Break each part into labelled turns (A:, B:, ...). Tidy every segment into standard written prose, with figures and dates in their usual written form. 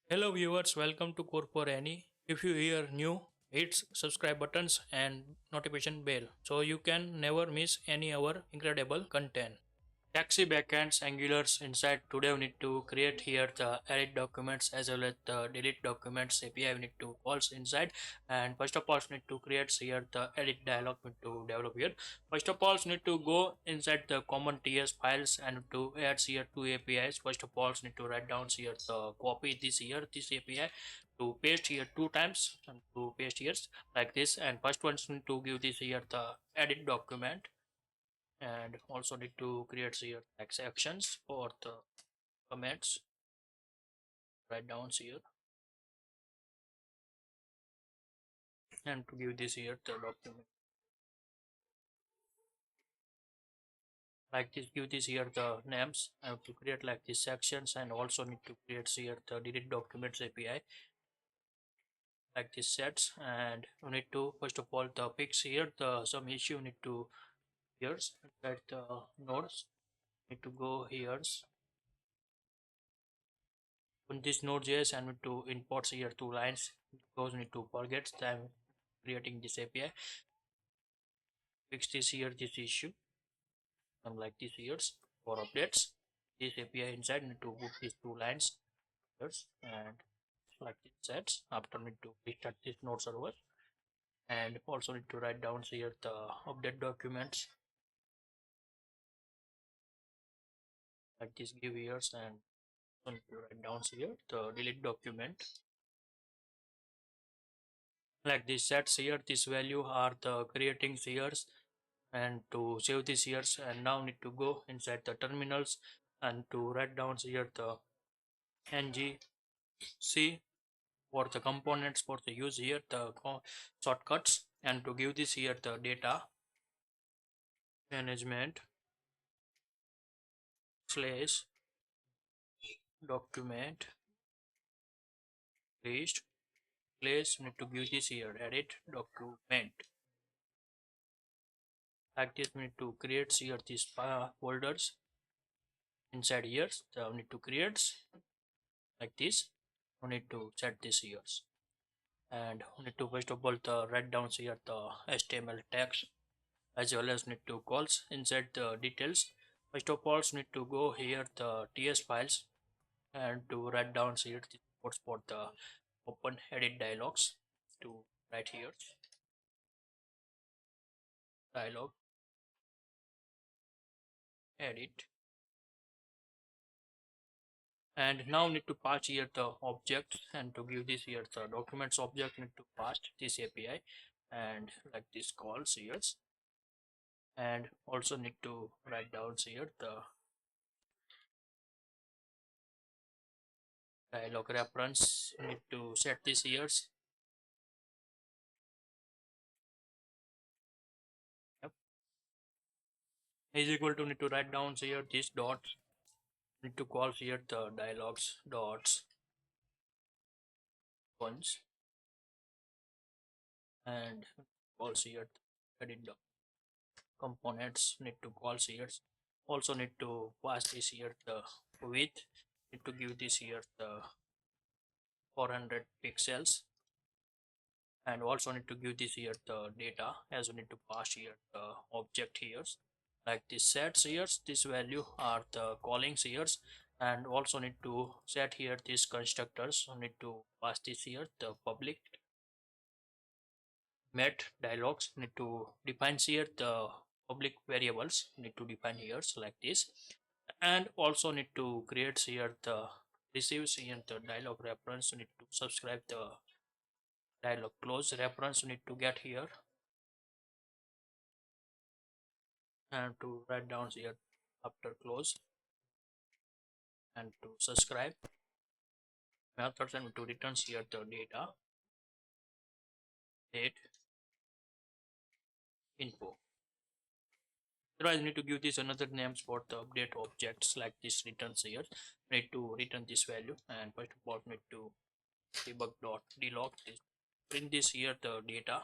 A: Hello viewers, welcome to CodeForAny. If you are new, hit subscribe buttons and notification bell so you can never miss any our incredible content. Taxi backends Angulars inside. Today we need to create here the edit documents as well as the delete documents API we need to calls inside. And first of all we need to create here the edit dialog we need to develop here. First of all we need to go inside the common TS files and to add here two APIs. First of all we need to write down here the copy this API to paste here two times and to paste here like this. And first one we need to give this here the edit document, and also need to create here exceptions for the comments. Write down here and to give this here the document like this. Give this here the names. I have to create like these sections, and also need to create here the delete documents API like this sets. And we need to first of all the fix here the some issue need to here at the nodes. Need to go here on this node.js and need to import here two lines because we need to forget them creating this API. Fix this here this issue and like this here for updates. This API inside need to put these two lines here and like this sets. After need to restart this node server, and also need to write down here the update documents like this. Give here and need to write down here the delete document like this sets here. This value are the creating here and to save this here. And now need to go inside the terminals and to write down here the ngc for the components for the use here the shortcuts, and to give this here the data management slash document list place. Need to give this here edit document like this. We need to create here these folders inside here. So we need to create like this. We need to set this here, and we need to first of all the write down here the HTML text as well as need to calls inside the details. First of all need to go here the TS files and to write down here the reports for the open edit dialogs. To write here dialog edit, and now need to pass here the object, and to give this here the documents object need to pass this API and like this calls here, and also need to write down here the dialog reference. Need to set this here. Yep. Is equal to need to write down here this dot. Need to call here the dialogs dots once, and calls here edit the components. Need to call here. Also need to pass this here the width. Need to give this here the 400 pixels, and also need to give this here the data as we need to pass here the object here like this sets here. This value are the callings here, and also need to set here these constructors. So need to pass this here the public met dialogs. Need to define here the public variables. Need to define here so like this, and also need to create here the receives here the dialog reference. Need to subscribe the dialog close reference. Need to get here and to write down here after close, and to subscribe methods, and to return here the data date info. Otherwise, need to give this another names for the update objects like this returns here. Need to return this value, and first of all need to debug.dlog this. Print this here the data.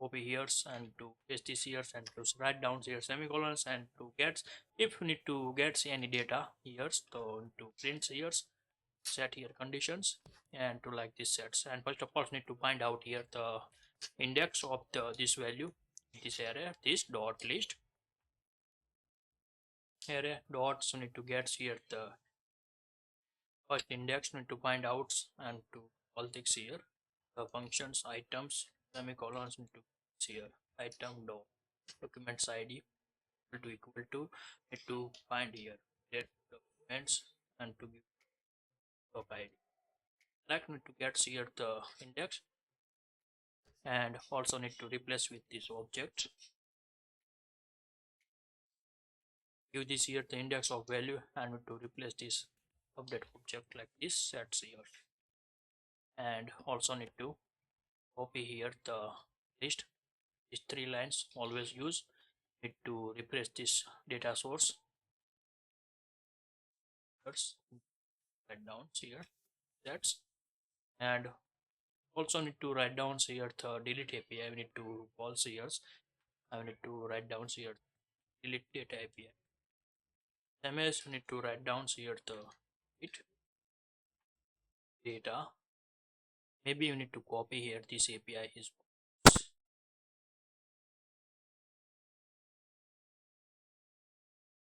A: Copy here and to paste this here, and to write down here semicolons, and to get if you need to get any data here, so to print here set here conditions and to like this sets. And first of all need to find out here the index of this value, this array, this dot list array dots. So need to get here the first index, need to find out and to all this here the functions items semicolons need to here item dot documents id equal to need to find here get documents and to give doc id. Like need to get here the index and also need to replace with this object. Give this here the index of value and need to replace this update object like this sets here. And also need to copy here the list. These 3 lines always use. Need to replace this data source. Let's write down here that's, and also need to write down here the delete API. We need to call here. I need to write down here delete data API. Same as we need to write down here the it data. Maybe you need to copy here this API is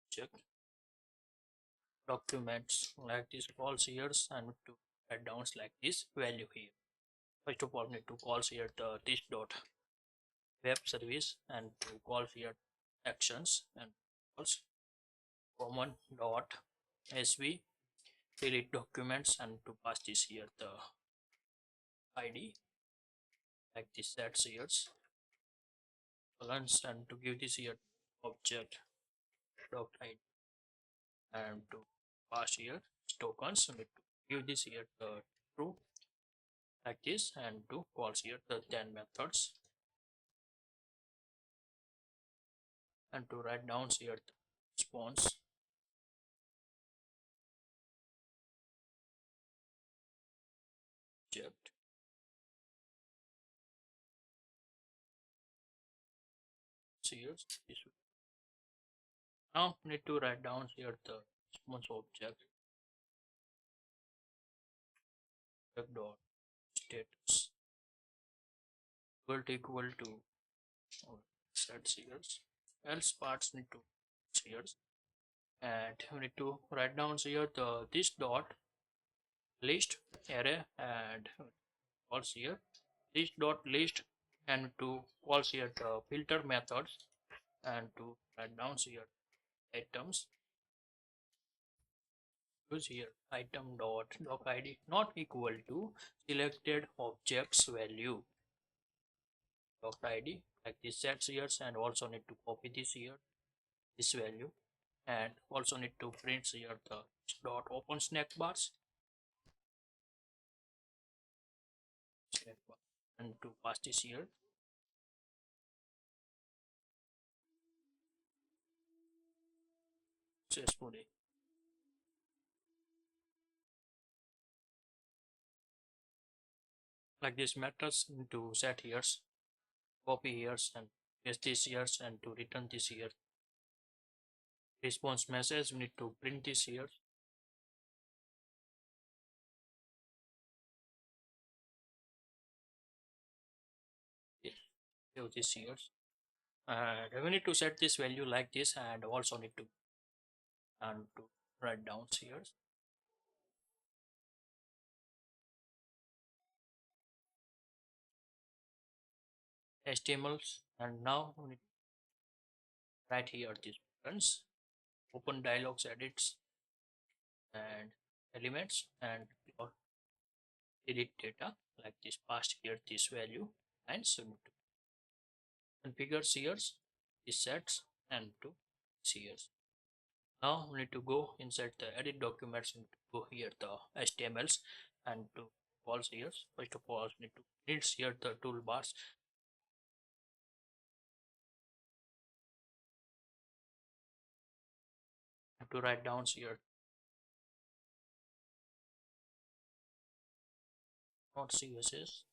A: check documents like this calls here and need to write down like this value here. First of all need to call here the this dot web service and to call here actions and calls common dot sv delete documents and to pass this here the id like this sets here colons and to give this here object dot id and to pass here tokens and to give this here the true like this and to call here the 10 methods and to write down here the response object here this. Now need to write down here the response object dot status equal to set here else parts need to here and we need to write down here the this dot list array and calls here this dot list and to calls here the filter methods and to write down here items use here item dot doc id not equal to selected objects value doc id like this sets here and also need to copy this here this value and also need to print here the dot open snack bars and to pass this here successfully. Like this methods to set here copy here and paste this here and to return this here response message we need to print this here this here and we need to set this value like this and also need to write down here HTMLs and now we need to write here these buttons open dialogues edits and elements and delete data like this past here this value and submit configure here this sets and to here. Now we need to go inside the edit documents and go here the HTMLs and to calls here. First of all need to print here the toolbars to write down here not CSS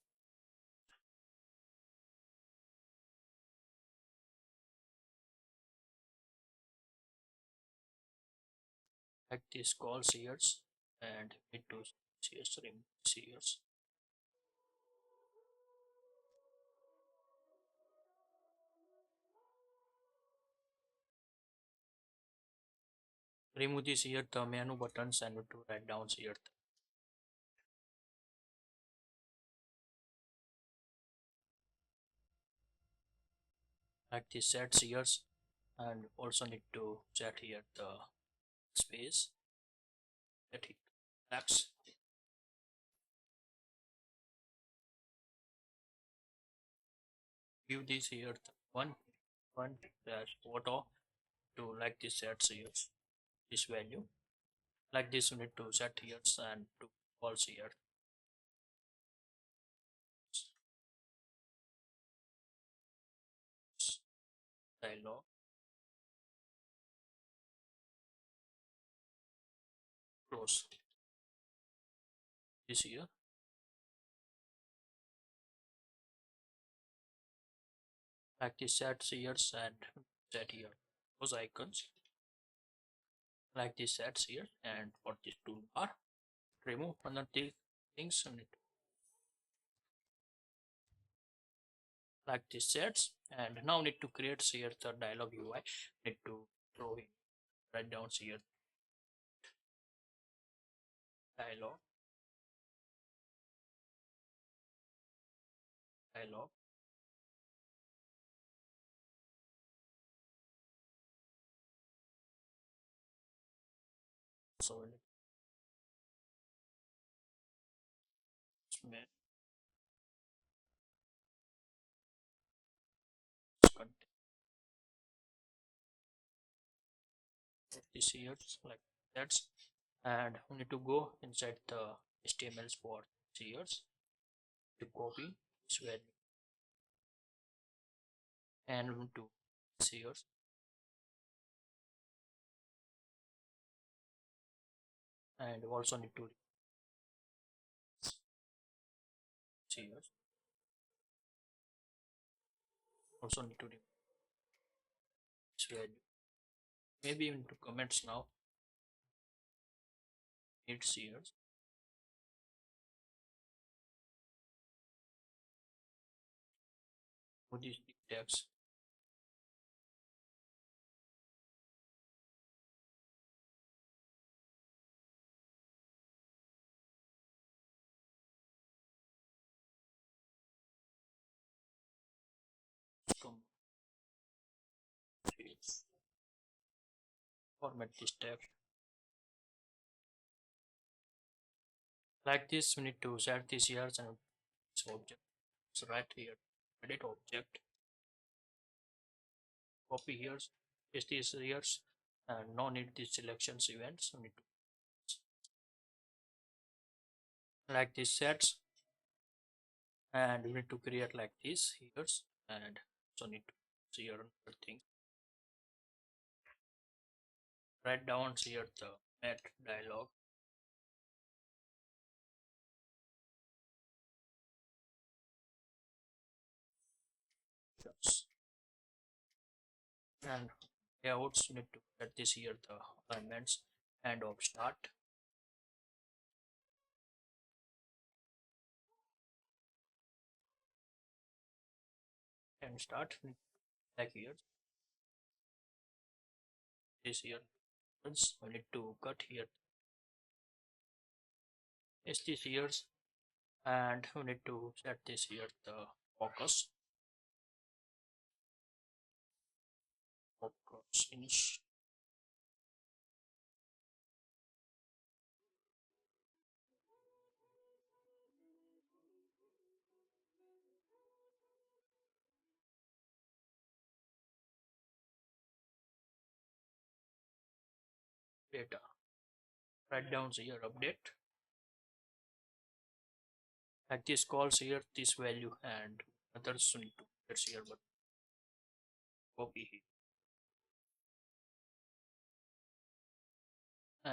A: like this calls here and need to CS remove CS. Remove this here the menu buttons and need to write down here like this set here, and also need to set here the space that it X. Give this here the one dash auto to like this set here this value like this you need to set here and to false here dialog close this here like this set here and set here those icons like this sets here, and for this toolbar remove another things on it like this sets, and now need to create here the dialog UI. Need to throw in write down here dialog dialog so let's this here like that, and we need to go inside the HTMLs for years to copy this value and we need to years and also need to years also need to this value maybe into comments now it's years for these text come format this text like this. We need to set this here and this object so right here edit object copy here paste this here and no need these selections events. We need to like this sets and we need to create like this here and so need to see here another thing write down here the met dialog yes. And layouts need to get this here the alignments and of start and start like here this here we need to cut here this here and we need to set this here the focus inch data write down here update like this calls here this value and others need to get here but copy here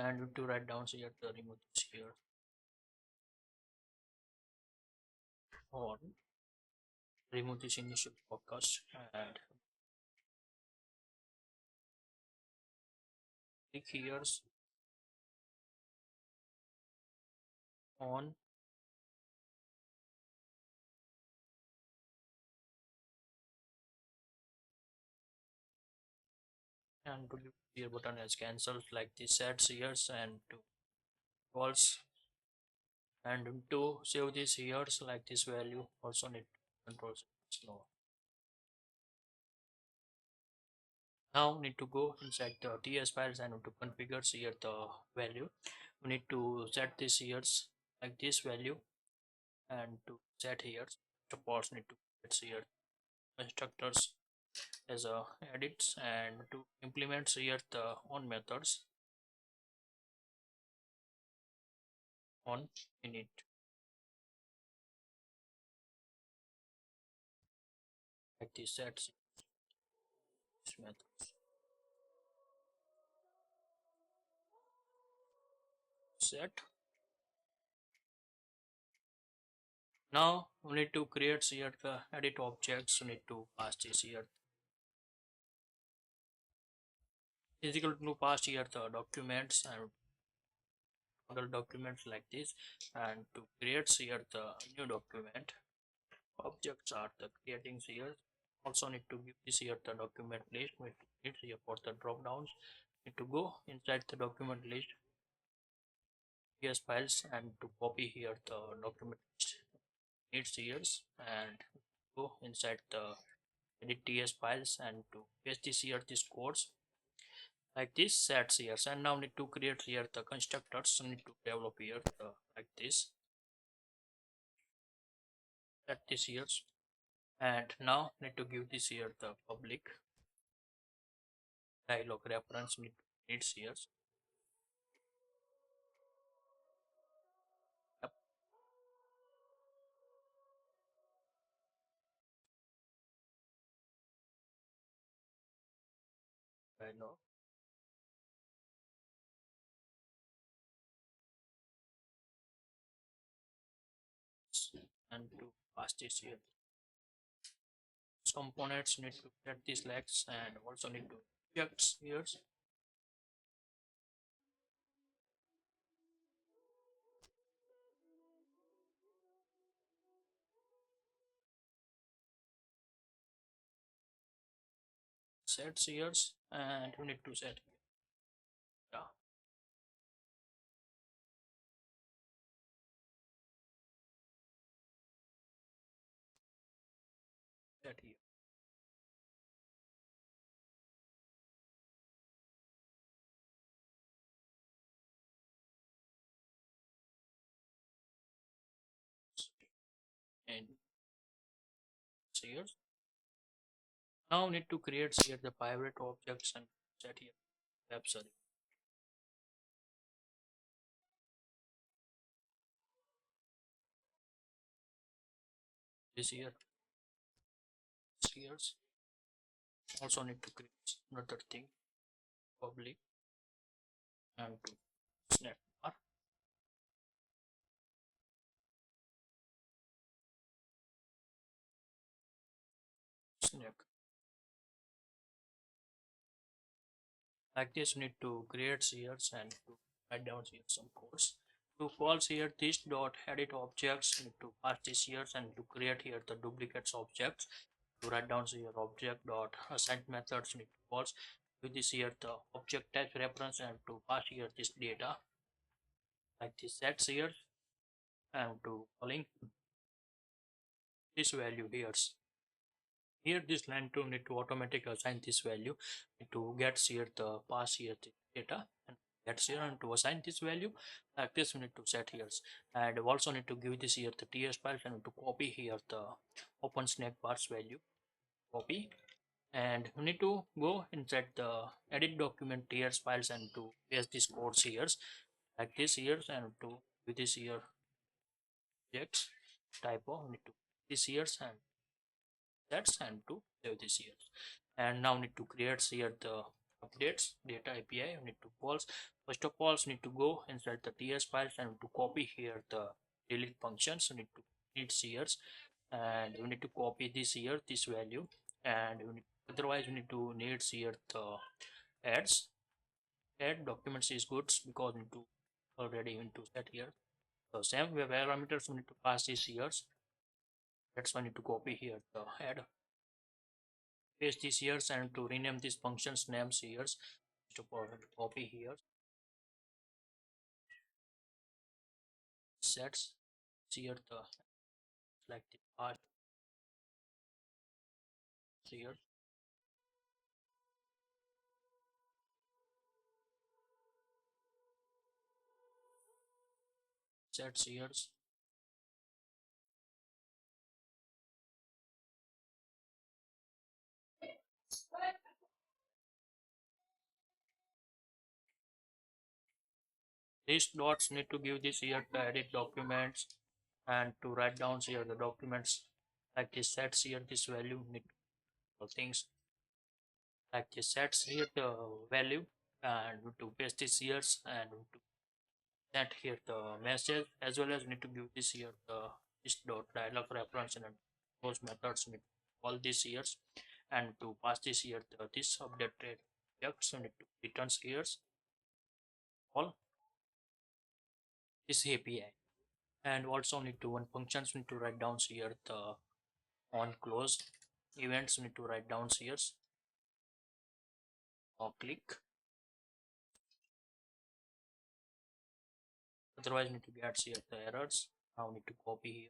A: and to write down here the remove this here or remove this initial focus and click here on, and to give here button as cancelled like this sets years and to false, and to save this years like this value also need control no. Now need to go inside the TS files and to configure here the value. We need to set this years like this value and to set here supports need to set here constructors as a edits and to implement here the on methods on init like this sets methods set. Now we need to create here the edit objects. We need to pass this here is equal to pass here the documents and other documents like this, and to create here the new document objects are the creating here. Also need to give this here the document list. We need here for the drop downs. Need to go inside the document list ts files and to copy here the document list needs here and go inside the edit ts files and to paste this here this codes like this sets here, and now need to create here the constructors. So need to develop here like this set this here, and now need to give this here the public dialog reference needs here. Yep, dialog and to pass this here components need to set these legs and also need to objects here sets here, and we need to set yeah set here and here. Now need to create here the private objects and set here web service this here also need to create another thing public and to snap bar snap like this. Need to create here and to write down here some codes to false here this dot edit objects. Need to pass this here and to create here the duplicates objects to write down here object dot assign methods need to false with this here the object type reference and to pass here this data like this sets here and to calling this value here this line to need to automatically assign this value to get here the pass here the data and gets here and to assign this value like this we need to set here, and we also need to give this here the ts file and to copy here the open snack bars value copy, and we need to go inside the edit document ts files and to paste these codes here like this here and to with this here objects typo we need to this here and that's and to save this here, and now need to create here the updates data api we need to false. First of all need to go inside the ts files and to copy here the delete functions we need to needs here, and we need to copy this here this value, and otherwise we need to needs here the add documents is good because we need to already into set here So same way parameters we need to pass these years. That's why I need to copy here the head, paste these years, and to rename these functions names years. To copy here, sets here the select the part here, sets years. These dots need to give this here to edit documents and to write down here the documents like this sets here this value need things like this sets here the value and to paste this years and to set here the message as well as need to give this here the this dot dialog reference and those methods need all these years and to pass this here the this updated objects need to returns here's all this API and also need to one functions need to write down here the on close events need to write down here or click, otherwise need to get here the errors. Now need to copy here,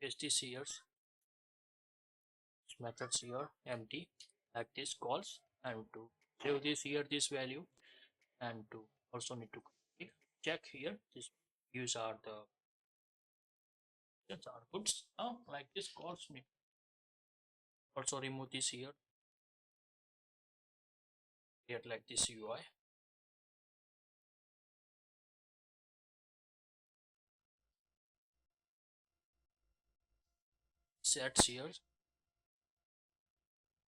A: paste this here, this methods here empty like this calls and to save this here this value and to also need to check here this views are the outputs. Now like this calls need also remove this here, create like this UI. Sets here.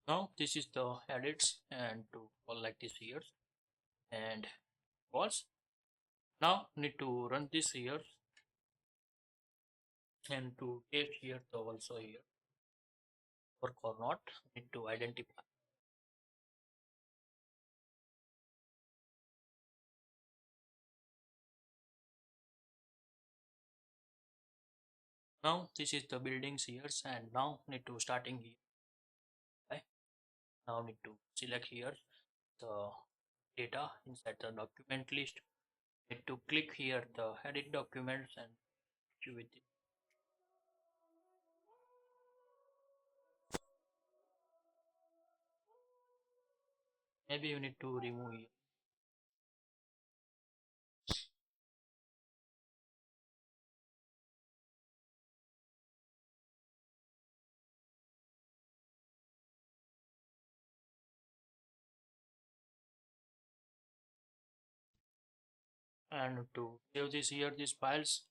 A: Now this is the edits and to call like this here and calls. Now need to run this here and to take here the also here work or not need to identify. Now this is the buildings here and now need to starting here. Okay. Now need to select here the data inside the document list. Need to click here the edit documents and with it. Maybe you need to remove here. And to save this here these files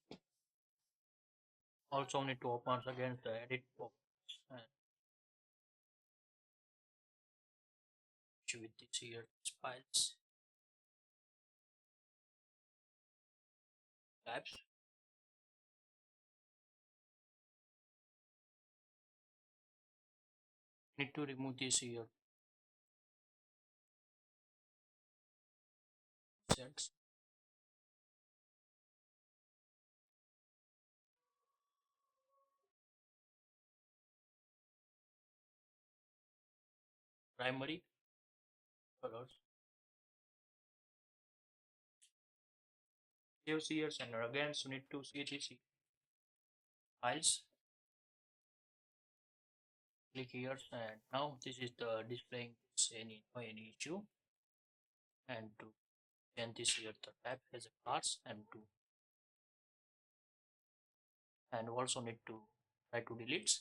A: also need to open again the edit box and with this here these files types. Need to remove this here sets primary colors. Save here and again so need to see this files. Click here and now this is the displaying any issue and to change this here the tab as a class and to and also need to try to delete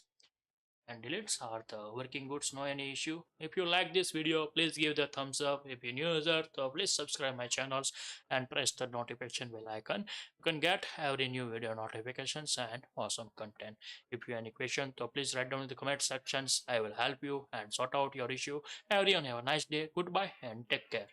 A: and deletes are the working goods, no any issue. If you like this video, please give the thumbs up. If you're new user, so please subscribe my channels and press the notification bell icon. You can get every new video notifications and awesome content. If you have any question, so please write down in the comment sections. I will help you and sort out your issue. Everyone have a nice day. Goodbye and take care.